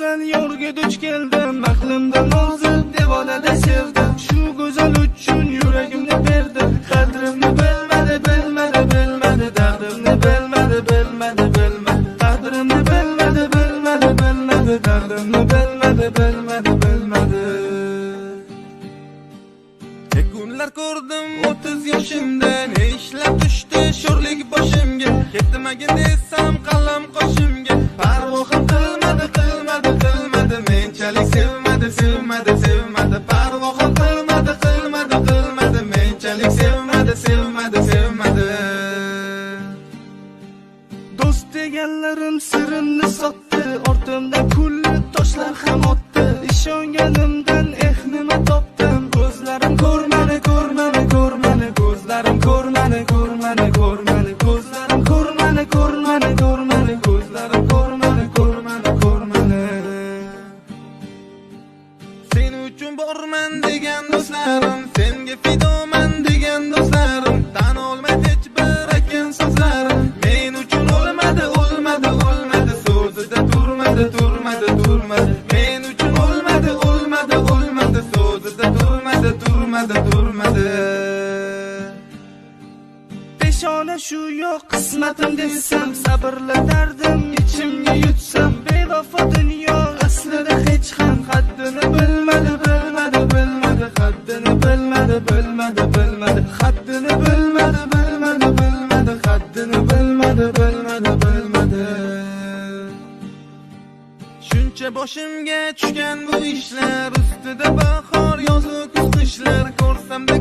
go'zal yorga duch keldim, aqlimda nozib devolada sevdim. Shu go'zal uchun yuragimni berdim. Qadrimni bilmadi, bilmadi, bilmadi, dardimni bilmadi, bilmadi, bilmadi. Qadrimni bilmadi, bilmadi, bilmadi, dardimni bilmadi, bilmadi, bilmadi. Kunlar ko'rdim 30 yoshimda, ne ishlab tushdi sho'rlik boshimga. Ketmagin desam qalam qoshimga, parvo ham qilmadi, qilmadi, qilmadi. Menchalik sevmadi, sevmadi, sevmadi. Parvo ham qilmadi, qilmadi, qilmadi. Menchalik sevmadi, sevmadi, sevmadi. Do'st deganlarim sirimni sotdi, ortimda kulli toshlar ham otdi. Ishonganimdan nima topdim, ko'zlarim ko'rmadi, ko'rmadi, ko'rmadi. Ko'zlarim ko'rmadi, ko'rmadi, ko'rmadi. Ko'zlarim ko'rmadi, ko'rmadi, ko'rmadi. Ko'zlarim ko'rmadi, ko'rmadi, ko'rmadi. Sen uchun borman degan do'stlarim, senga fidoman degan do'stlarim, tan olmay hech bir ekan so'zlarim. Men uchun o'lmadi, o'lmadi, o'lmadi. So'zida turmadi, turmadi, turmadi. Men uchun o'lmadi, o'lmadi, o'lmadi. So'zida turmadi, turmadi, turmadi. Peshona shu yo'q qismatim desam, sabrla dardim ichimga yutsam, bevafo dunyo aslida hech ham haddini bilmadi, bilmadi, bilmadi. Haddini bilmadi, bilmadi, bilmadi. Haddini bilmadi, bilmadi, bilmadi. Haddini bilmadi, bilmadi, bilmadi. Shuncha boshimga tushgan bu ishlar, ustida bahor, yozu kuz qishlar, ko'rsamda